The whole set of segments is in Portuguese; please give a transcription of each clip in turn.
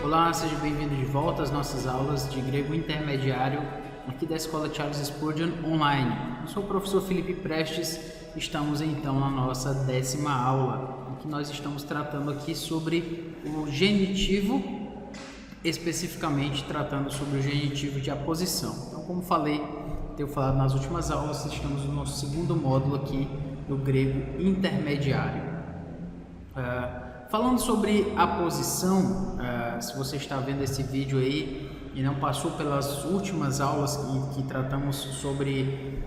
Olá, seja bem-vindo de volta às nossas aulas de grego intermediário aqui da Escola Charles Spurgeon Online. Eu sou o professor Felipe Prestes, estamos então na nossa 10ª aula, em que nós estamos tratando aqui sobre o genitivo, especificamente tratando sobre o genitivo de aposição. Então, como tenho falado nas últimas aulas, estamos no nosso segundo módulo aqui do grego intermediário. Falando sobre aposição, se você está vendo esse vídeo aí e não passou pelas últimas aulas que tratamos sobre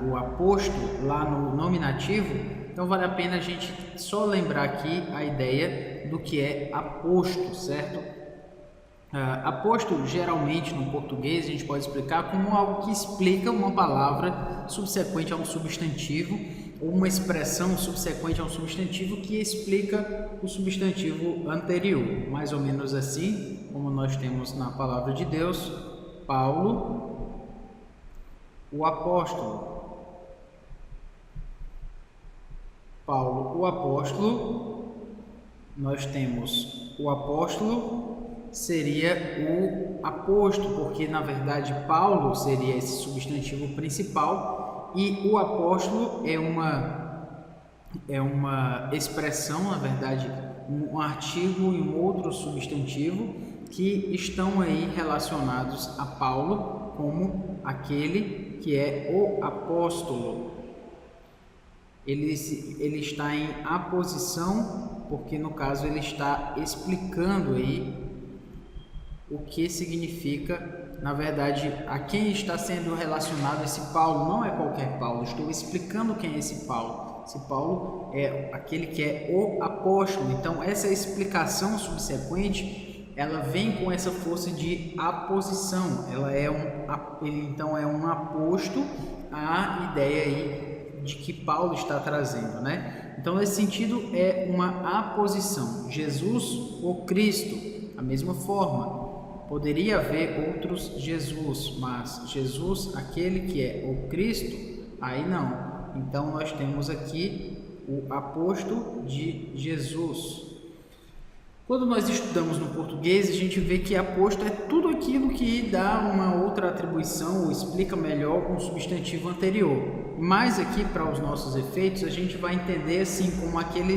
o aposto lá no nominativo, então vale a pena a gente só lembrar aqui a ideia do que é aposto, certo? Aposto, geralmente no português, a gente pode explicar como algo que explica uma palavra subsequente a um substantivo, ou uma expressão subsequente a um substantivo que explica o substantivo anterior. Mais ou menos assim, como nós temos na palavra de Deus, Paulo, o apóstolo. Paulo, o apóstolo. Nós temos o apóstolo, seria o aposto, porque na verdade Paulo seria esse substantivo principal. E o apóstolo é uma expressão, na verdade, um artigo e um outro substantivo que estão aí relacionados a Paulo como aquele que é o apóstolo. Ele está em aposição, porque no caso ele está explicando aí o que significa. Na verdade, a quem está sendo relacionado esse Paulo não é qualquer Paulo. Estou explicando quem é esse Paulo. Esse Paulo é aquele que é o apóstolo. Então, essa explicação subsequente, ela vem com essa força de aposição. Ele então é um aposto à ideia aí de que Paulo está trazendo, né? Então, nesse sentido, é uma aposição. Jesus ou Cristo, a mesma forma. Poderia haver outros Jesus, mas Jesus, aquele que é o Cristo, aí não. Então, nós temos aqui o aposto de Jesus. Quando nós estudamos no português, a gente vê que aposto é tudo aquilo que dá uma outra atribuição ou explica melhor um substantivo anterior. Mas aqui, para os nossos efeitos, a gente vai entender assim como aquela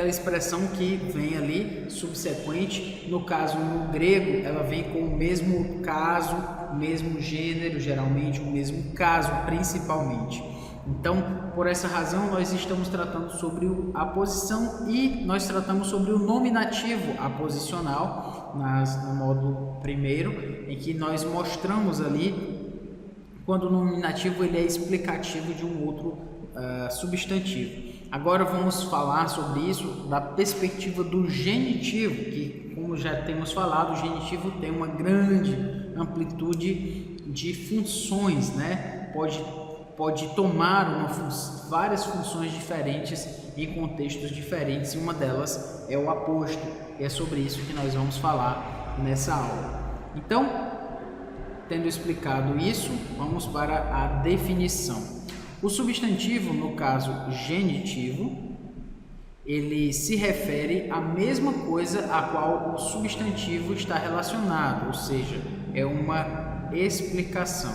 expressão que vem ali subsequente. No caso, no grego, ela vem com o mesmo caso, o mesmo gênero, geralmente o mesmo caso, principalmente. Então, por essa razão, nós estamos tratando sobre a aposição e nós tratamos sobre o nominativo aposicional no módulo primeiro, em que nós mostramos ali quando o nominativo ele é explicativo de um outro substantivo. Agora vamos falar sobre isso da perspectiva do genitivo, que, como já temos falado, o genitivo tem uma grande amplitude de funções, né? Pode tomar várias funções diferentes em contextos diferentes, e uma delas é o aposto. E é sobre isso que nós vamos falar nessa aula. Então, tendo explicado isso, vamos para a definição. O substantivo, no caso genitivo, ele se refere à mesma coisa a qual o substantivo está relacionado, ou seja, é uma explicação.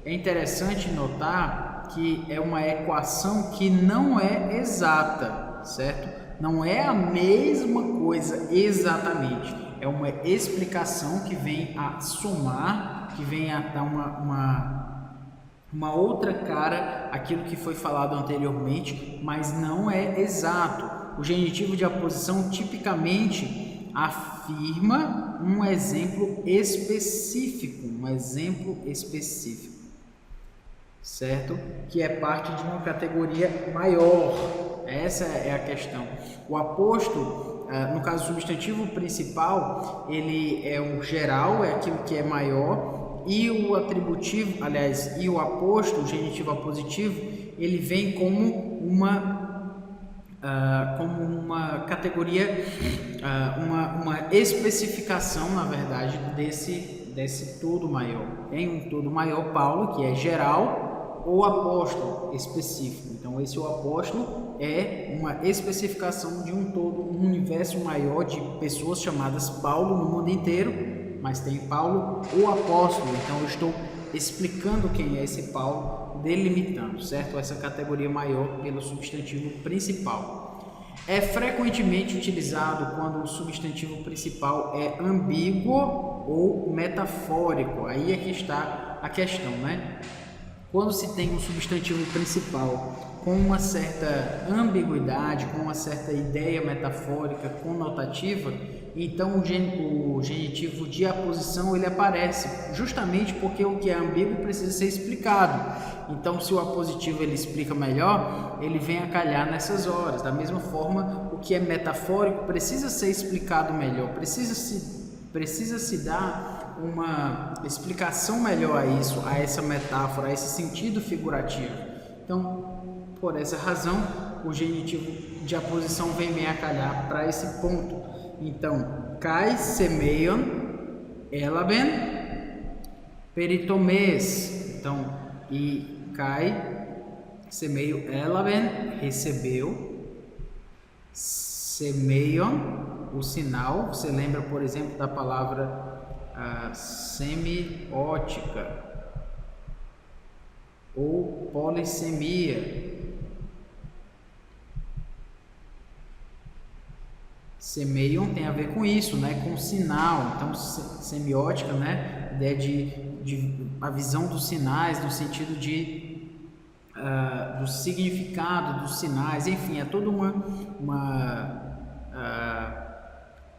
É interessante notar que é uma equação que não é exata, certo? Não é a mesma coisa exatamente. É uma explicação que vem a somar, que vem a dar uma outra cara àquilo que foi falado anteriormente, mas não é exato. O genitivo de aposição tipicamente afirma um exemplo específico, certo? Que é parte de uma categoria maior. Essa é a questão. O aposto, no caso substantivo principal, ele é o geral, é aquilo que é maior. E o atributivo, e o aposto, o genitivo apositivo, ele vem como uma categoria, uma especificação, na verdade, desse todo maior. Em um todo maior, Paulo, que é geral, ou apóstolo específico. Então, esse é o apóstolo é uma especificação de um todo, um universo maior de pessoas chamadas Paulo no mundo inteiro, mas tem Paulo, o apóstolo. Então eu estou explicando quem é esse Paulo, delimitando, certo? Essa categoria maior pelo substantivo principal. É frequentemente utilizado quando o substantivo principal é ambíguo ou metafórico. Aí é que está a questão, né? Quando se tem um substantivo principal com uma certa ambiguidade, com uma certa ideia metafórica, conotativa, então o genitivo de aposição ele aparece, justamente porque o que é ambíguo precisa ser explicado. Então, se o apositivo ele explica melhor, ele vem a calhar nessas horas. Da mesma forma, o que é metafórico precisa ser explicado melhor, precisa se dar uma explicação melhor a isso, a essa metáfora, a esse sentido figurativo. Então, por essa razão, o genitivo de aposição vem bem a calhar para esse ponto. Então, kai semeion elaben peritomês. Então, e kai semeio elaben recebeu, semeion o sinal. Você lembra, por exemplo, da palavra semiótica ou polissemia. Semeion tem a ver com isso, né? Com sinal. Então, semiótica, né? Ideia de a visão dos sinais no sentido do significado dos sinais. Enfim, é todo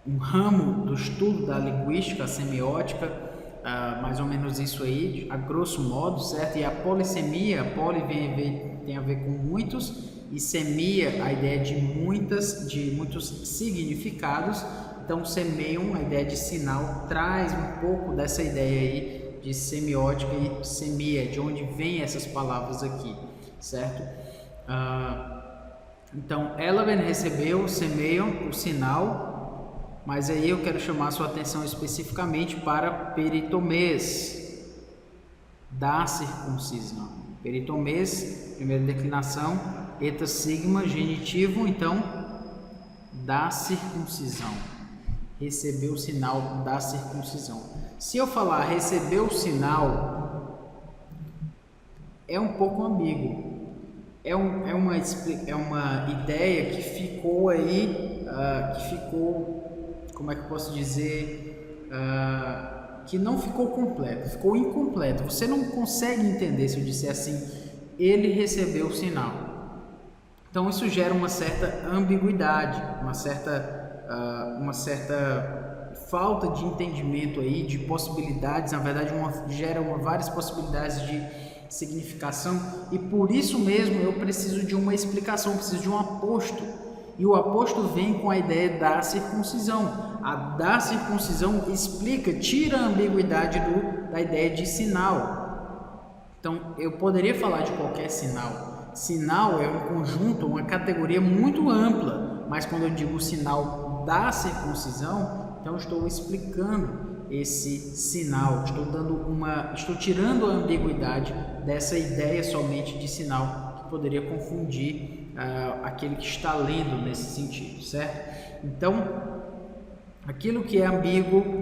um ramo do estudo da linguística, a semiótica, mais ou menos isso aí, a grosso modo, certo? E a polissemia, poli tem a ver com muitos, e semia, a ideia de muitos significados. Então, semeion, a ideia de sinal, traz um pouco dessa ideia aí de semiótica e semia, de onde vem essas palavras aqui, certo? Então, elaben recebeu, semeion, o sinal, mas aí eu quero chamar a sua atenção especificamente para peritomês, da circuncisão. Peritomês, primeira declinação, eta sigma, genitivo, então, da circuncisão. Recebeu o sinal da circuncisão. Se eu falar recebeu o sinal, é um pouco ambíguo. É uma ideia que ficou aí, como é que eu posso dizer, que não ficou completo, ficou incompleto. Você não consegue entender se eu disser assim, ele recebeu o sinal. Então isso gera uma certa ambiguidade, uma certa falta de entendimento aí, de possibilidades. Na verdade, gera várias possibilidades de significação, e por isso mesmo eu preciso de uma explicação, preciso de um aposto. E o aposto vem com a ideia da circuncisão. A da circuncisão explica, tira a ambiguidade da ideia de sinal. Então, eu poderia falar de qualquer sinal. Sinal é um conjunto, uma categoria muito ampla, mas quando eu digo sinal da circuncisão, então eu estou explicando esse sinal, estou tirando a ambiguidade dessa ideia somente de sinal, que poderia confundir aquele que está lendo nesse sentido, certo? Então, aquilo que é ambíguo,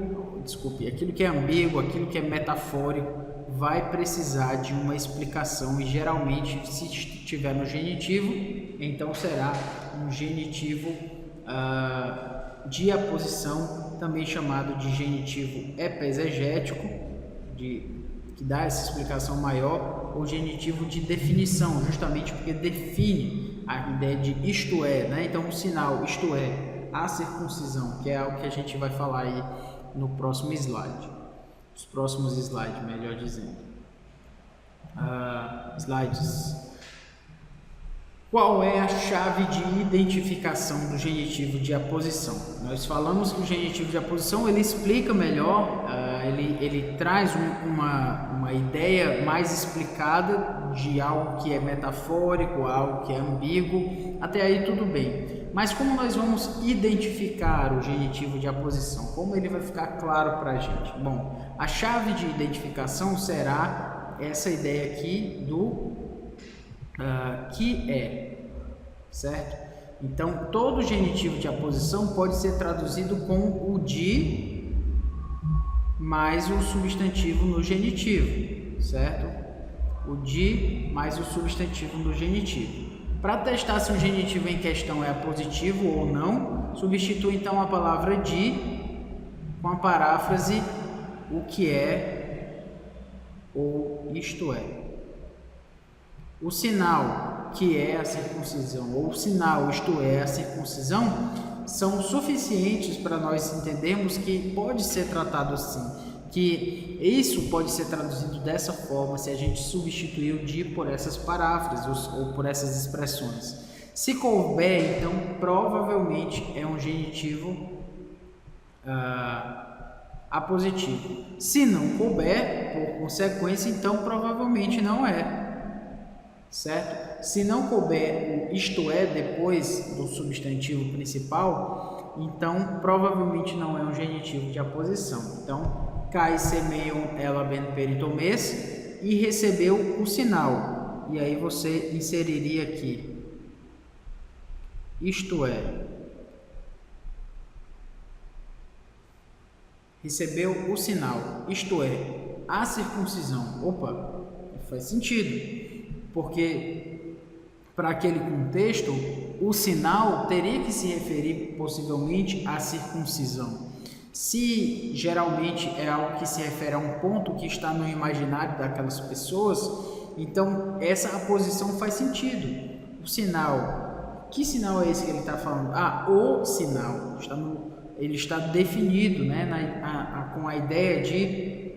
aquilo que é metafórico, vai precisar de uma explicação, e geralmente, se estiver no genitivo, então será um genitivo de aposição, também chamado de genitivo epexegético, que dá essa explicação maior, ou genitivo de definição, justamente porque define a ideia de isto é, né? Então, o sinal isto é, a circuncisão, que é algo que a gente vai falar aí no próximo slide. Os próximos slides, melhor dizendo. Slides. Qual é a chave de identificação do genitivo de aposição? Nós falamos que o genitivo de aposição ele explica melhor, ele traz uma ideia mais explicada de algo que é metafórico, algo que é ambíguo. Até aí tudo bem. Mas como nós vamos identificar o genitivo de aposição? Como ele vai ficar claro para a gente? Bom, a chave de identificação será essa ideia aqui do que é, certo? Então, todo genitivo de aposição pode ser traduzido com o de mais o substantivo no genitivo, certo? O de mais o substantivo no genitivo. Para testar se o genitivo em questão é apositivo ou não, substitui então a palavra de com a paráfrase o que é ou isto é. O sinal que é a circuncisão ou o sinal isto é a circuncisão são suficientes para nós entendermos que pode ser tratado assim, que isso pode ser traduzido dessa forma se a gente substituir o de por essas paráfrases ou por essas expressões. Se couber, então provavelmente é um genitivo apositivo. Se não couber, por consequência, então provavelmente não é, certo? Se não couber o isto é depois do substantivo principal, então provavelmente não é um genitivo de aposição. Então, Kai semeion ela ben peritomes e recebeu o sinal. E aí você inseriria aqui isto é. Recebeu o sinal, isto é, a circuncisão. Opa, faz sentido, porque para aquele contexto, o sinal teria que se referir possivelmente à circuncisão. Se geralmente é algo que se refere a um ponto que está no imaginário daquelas pessoas, então essa aposição faz sentido. O sinal, que sinal é esse que ele está falando? O sinal, ele está definido, né, com a ideia de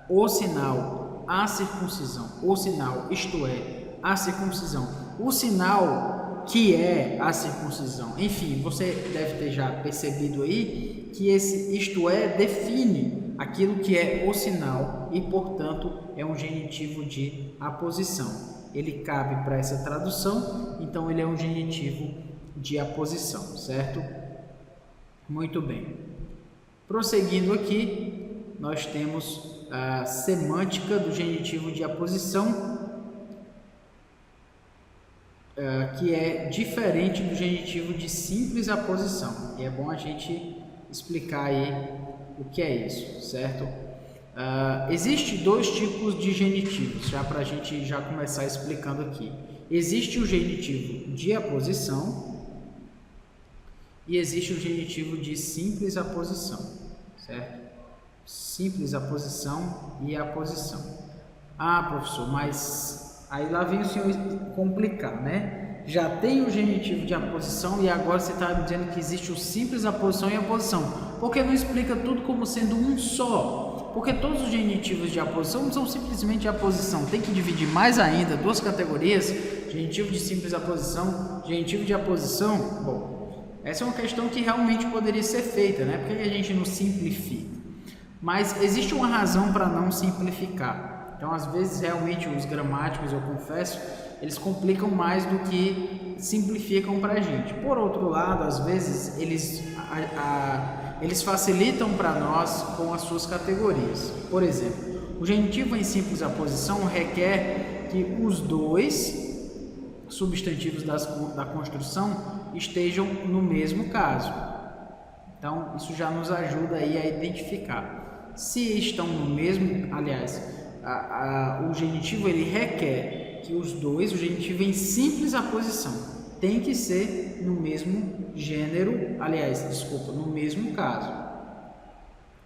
o sinal, a circuncisão, o sinal, isto é, a circuncisão, o sinal que é a circuncisão. Enfim, você deve ter já percebido aí que esse isto é define aquilo que é o sinal e, portanto, é um genitivo de aposição. Ele cabe para essa tradução, então ele é um genitivo de aposição, certo? Muito bem. Prosseguindo aqui, nós temos a semântica do genitivo de aposição, que é diferente do genitivo de simples aposição. E é bom a gente explicar aí o que é isso, certo? Existem dois tipos de genitivos, já para a gente já começar explicando aqui. Existe o genitivo de aposição e existe o genitivo de simples aposição, certo? Simples aposição e aposição. Professor, mas aí lá vem o senhor complicar, né? Já tem o genitivo de aposição e agora você está dizendo que existe o simples aposição e aposição. Por que não explica tudo como sendo um só? Porque todos os genitivos de aposição não são simplesmente aposição. Tem que dividir mais ainda, duas categorias, genitivo de simples aposição, genitivo de aposição. Bom, essa é uma questão que realmente poderia ser feita, né? Por que a gente não simplifica? Mas existe uma razão para não simplificar. Então, às vezes, realmente, os gramáticos, eu confesso, eles complicam mais do que simplificam para a gente. Por outro lado, às vezes, eles facilitam para nós com as suas categorias. Por exemplo, o genitivo em simples aposição requer que os dois substantivos da construção estejam no mesmo caso. Então, isso já nos ajuda aí a identificar. Se estão no mesmo, aliás, o genitivo ele requer que os dois, o genitivo em simples aposição, tem que ser no mesmo gênero, no mesmo caso.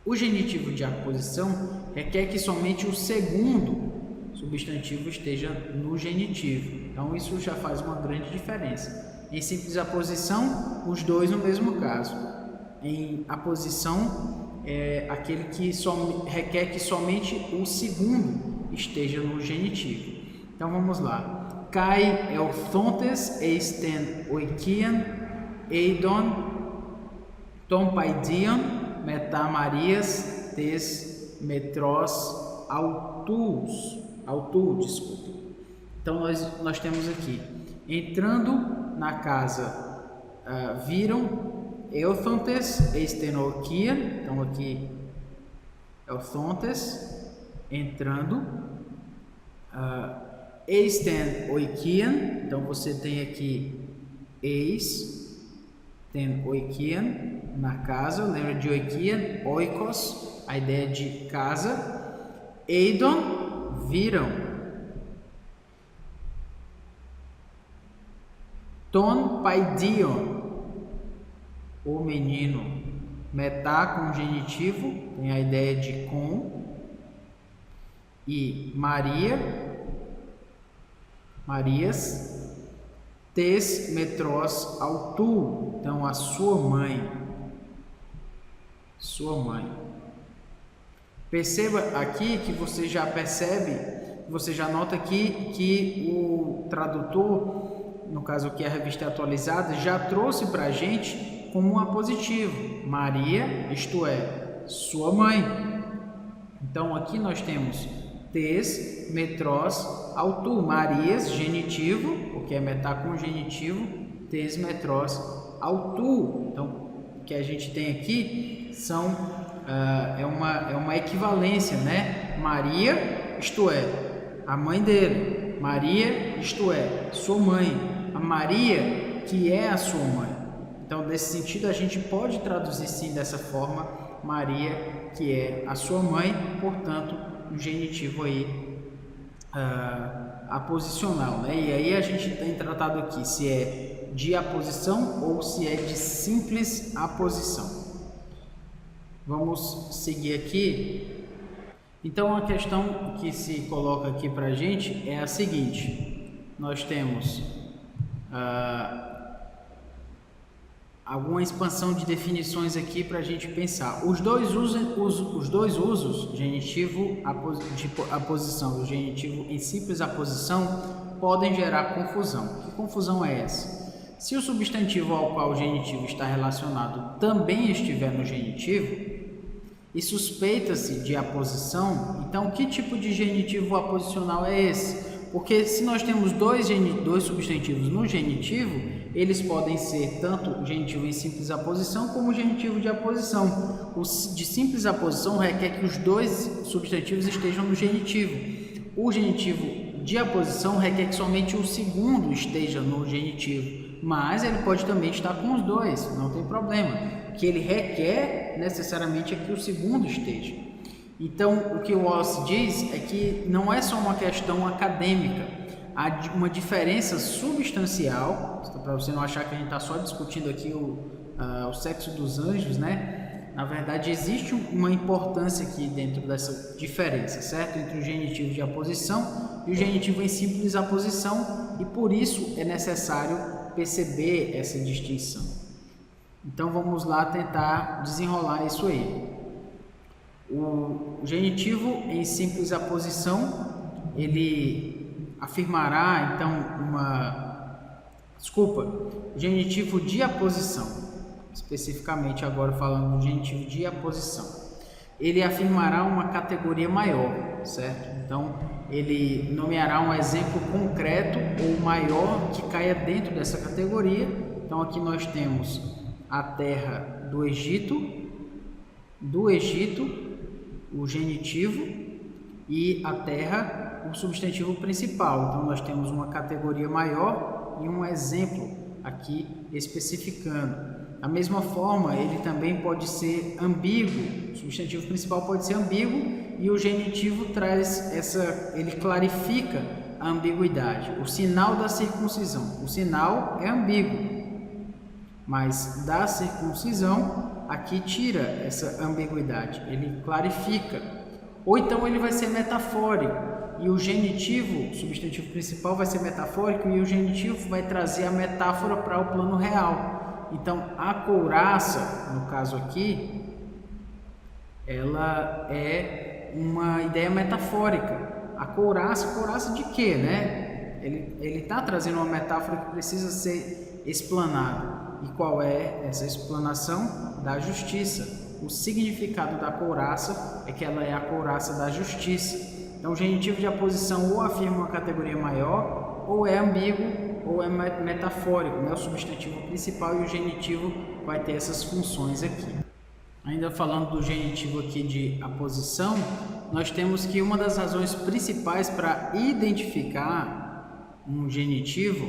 O genitivo de aposição requer que somente o segundo substantivo esteja no genitivo. Então, isso já faz uma grande diferença. Em simples aposição, os dois no mesmo caso. Em aposição, é aquele que requer que somente o segundo esteja no genitivo. Então, vamos lá. Kai elthontes eisten oikian eidon ton paidian metamarias tes metros autus, desculpa. Então, nós temos aqui, entrando na casa, viram elthontes eisten oikian, então aqui elthontes entrando, Eis ten oikian, então você tem aqui eis ten oikian, na casa, lembra de oikian, oikos, a ideia de casa. Eidon, viram. Ton paidion, o menino. Metá com genitivo, tem a ideia de com. E Maria, Marias, tes metros autu, então a sua mãe. Sua mãe. Perceba aqui que você já percebe, você já nota aqui que o tradutor, no caso aqui a revista atualizada, já trouxe para a gente como um apositivo. Maria, isto é, sua mãe. Então aqui nós temos tes metros autu, Marias, genitivo, porque é metá com genitivo, tes metros autu. Então o que a gente tem aqui são é uma equivalência, né? Maria, isto é, a mãe dele. Maria, isto é, sua mãe. A Maria, que é a sua mãe. Então, nesse sentido, a gente pode traduzir sim dessa forma, Maria, que é a sua mãe, portanto, um genitivo aí aposicional, né? E aí a gente tem tratado aqui se é de aposição ou se é de simples aposição. Vamos seguir aqui. Então, a questão que se coloca aqui para a gente é a seguinte: nós temos alguma expansão de definições aqui para a gente pensar. Os dois usos, genitivo de aposição e o genitivo em simples aposição, podem gerar confusão. Que confusão é essa? Se o substantivo ao qual o genitivo está relacionado também estiver no genitivo, e suspeita-se de aposição, então que tipo de genitivo aposicional é esse? Porque se nós temos dois substantivos no genitivo, eles podem ser tanto o genitivo em simples aposição como o genitivo de aposição. O de simples aposição requer que os dois substantivos estejam no genitivo. O genitivo de aposição requer que somente o segundo esteja no genitivo, mas ele pode também estar com os dois, não tem problema. O que ele requer necessariamente é que o segundo esteja. Então, o que o Wallace diz é que não é só uma questão acadêmica, há uma diferença substancial, para você não achar que a gente está só discutindo aqui o sexo dos anjos, né? Na verdade, existe uma importância aqui dentro dessa diferença, certo? Entre o genitivo de aposição e o genitivo em simples aposição, e por isso é necessário perceber essa distinção. Então, vamos lá tentar desenrolar isso aí. O genitivo em simples aposição, ele afirmará, então, o genitivo de aposição, especificamente agora falando do genitivo de aposição, ele afirmará uma categoria maior, certo? Então, ele nomeará um exemplo concreto ou maior que caia dentro dessa categoria. Então, aqui nós temos a terra do Egito, o genitivo, e a terra, o substantivo principal. Então, nós temos uma categoria maior e um exemplo aqui especificando. Da mesma forma, ele também pode ser ambíguo, o substantivo principal pode ser ambíguo e o genitivo ele clarifica a ambiguidade. O sinal da circuncisão, o sinal é ambíguo, mas da circuncisão aqui tira essa ambiguidade, ele clarifica. Ou então ele vai ser metafórico e o genitivo, o substantivo principal vai ser metafórico e o genitivo vai trazer a metáfora para o plano real. Então a couraça, no caso aqui, ela é uma ideia metafórica. A couraça de quê, né? Ele está trazendo uma metáfora que precisa ser explanada. E qual é essa explanação? Da justiça. O significado da couraça é que ela é a couraça da justiça. Então, o genitivo de aposição ou afirma uma categoria maior, ou é ambíguo, ou é metafórico, né? O substantivo principal e o genitivo vai ter essas funções aqui. Ainda falando do genitivo aqui de aposição, nós temos que uma das razões principais para identificar um genitivo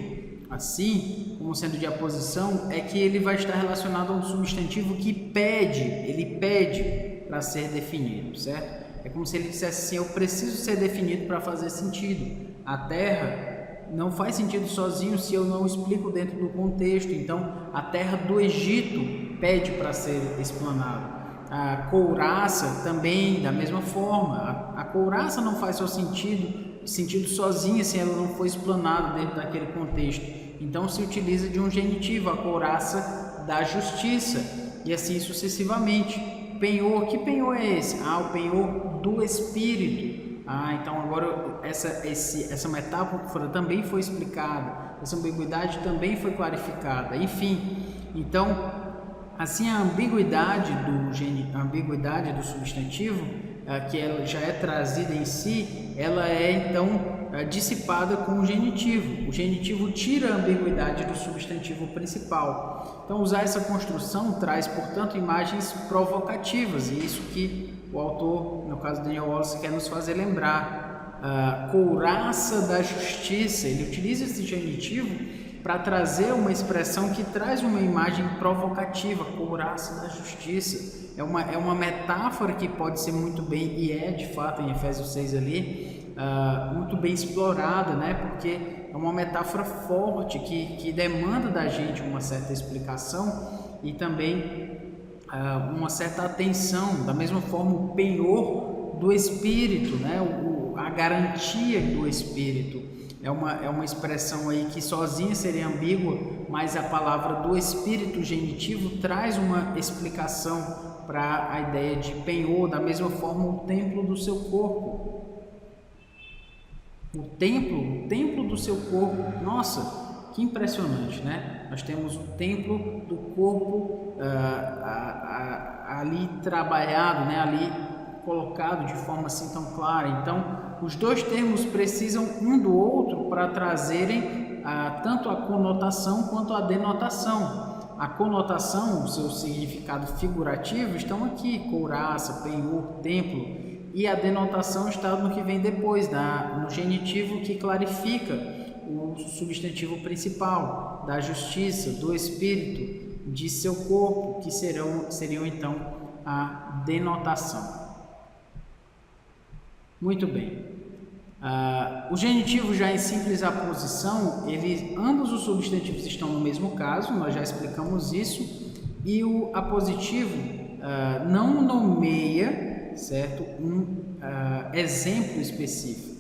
assim, como sendo de aposição, é que ele vai estar relacionado a um substantivo que ele pede para ser definido, certo? É como se ele dissesse assim: eu preciso ser definido para fazer sentido. A terra não faz sentido sozinho se eu não explico dentro do contexto. Então, a terra do Egito pede para ser explanado. A couraça também, da mesma forma. A couraça não faz só sentido sozinha se ela não for explanada dentro daquele contexto. Então, se utiliza de um genitivo, a couraça da justiça, e assim sucessivamente. Penhor, que penhor é esse? O penhor do Espírito. Então agora essa metáfora também foi explicada, essa ambiguidade também foi clarificada, enfim. Então, assim, a ambiguidade do substantivo, que ela já é trazida em si, ela é então dissipada com o genitivo. O genitivo tira a ambiguidade do substantivo principal. Então, usar essa construção traz, portanto, imagens provocativas, e isso que o autor, no caso Daniel Wallace, quer nos fazer lembrar. Couraça da justiça, ele utiliza esse genitivo para trazer uma expressão que traz uma imagem provocativa, couraça da justiça. É uma metáfora que pode ser muito bem, e é de fato em Efésios 6 ali, muito bem explorada, né? Porque é uma metáfora forte que demanda da gente uma certa explicação e também uma certa atenção. Da mesma forma, o penhor do Espírito, né? A garantia do Espírito. É uma expressão aí que sozinha seria ambígua, mas a palavra do Espírito genitivo traz uma explicação para a ideia de penhor. Da mesma forma, o templo do seu corpo. O templo do seu corpo. Nossa, que impressionante, né? Nós temos o templo do corpo ali trabalhado, né? Ali colocado de forma assim tão clara. Então, os dois termos precisam um do outro para trazerem tanto a conotação quanto a denotação. A conotação, o seu significado figurativo, estão aqui: couraça, penhor, templo, e a denotação está no que vem depois, no genitivo, que clarifica o substantivo principal, da justiça, do Espírito, de seu corpo, que seriam então a denotação. Muito bem. O genitivo já em simples aposição, ambos os substantivos estão no mesmo caso, nós já explicamos isso, e o apositivo não nomeia, certo, um exemplo específico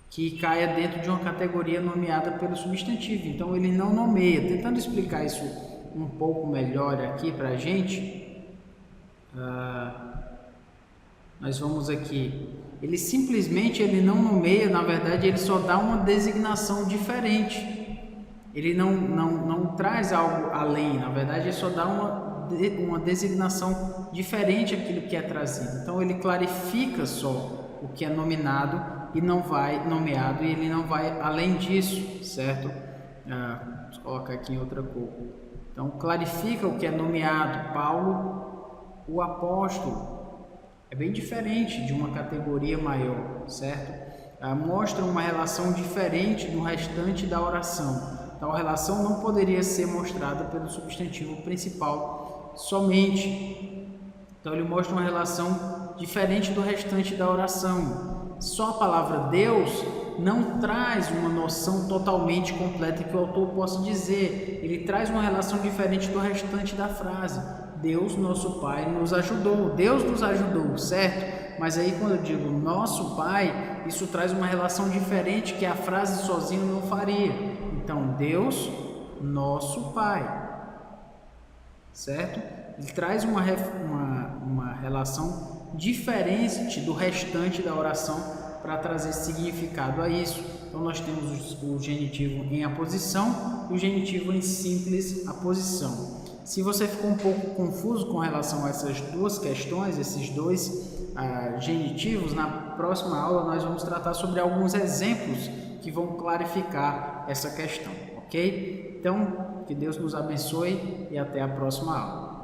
que caia dentro de uma categoria nomeada pelo substantivo. Então ele não nomeia. Tentando explicar isso um pouco melhor aqui para a gente, nós vamos aqui. Ele simplesmente não nomeia, na verdade ele só dá uma designação diferente. Ele não traz algo além, na verdade ele só dá uma designação diferente àquilo que é trazido. Então ele clarifica só o que é nomeado e não vai nomeado, e ele não vai além disso, certo? Vamos colocar aqui em outra cor. Então clarifica o que é nomeado. Paulo, o apóstolo, é bem diferente de uma categoria maior, certo? Mostra uma relação diferente do restante da oração. Tal relação não poderia ser mostrada pelo substantivo principal somente. Então ele mostra uma relação diferente do restante da oração. Só a palavra Deus não traz uma noção totalmente completa que o autor possa dizer. Ele traz uma relação diferente do restante da frase. Deus, nosso Pai, nos ajudou. Deus nos ajudou, certo? Mas aí quando eu digo nosso Pai, isso traz uma relação diferente que a frase sozinho não faria. Então, Deus, nosso Pai, certo? Ele traz uma relação diferente do restante da oração para trazer significado a isso. Então, nós temos o genitivo em aposição e o genitivo em simples aposição. Se você ficou um pouco confuso com relação a essas duas questões, esses dois genitivos, na próxima aula nós vamos tratar sobre alguns exemplos que vão clarificar essa questão, ok? Então, que Deus nos abençoe e até a próxima aula.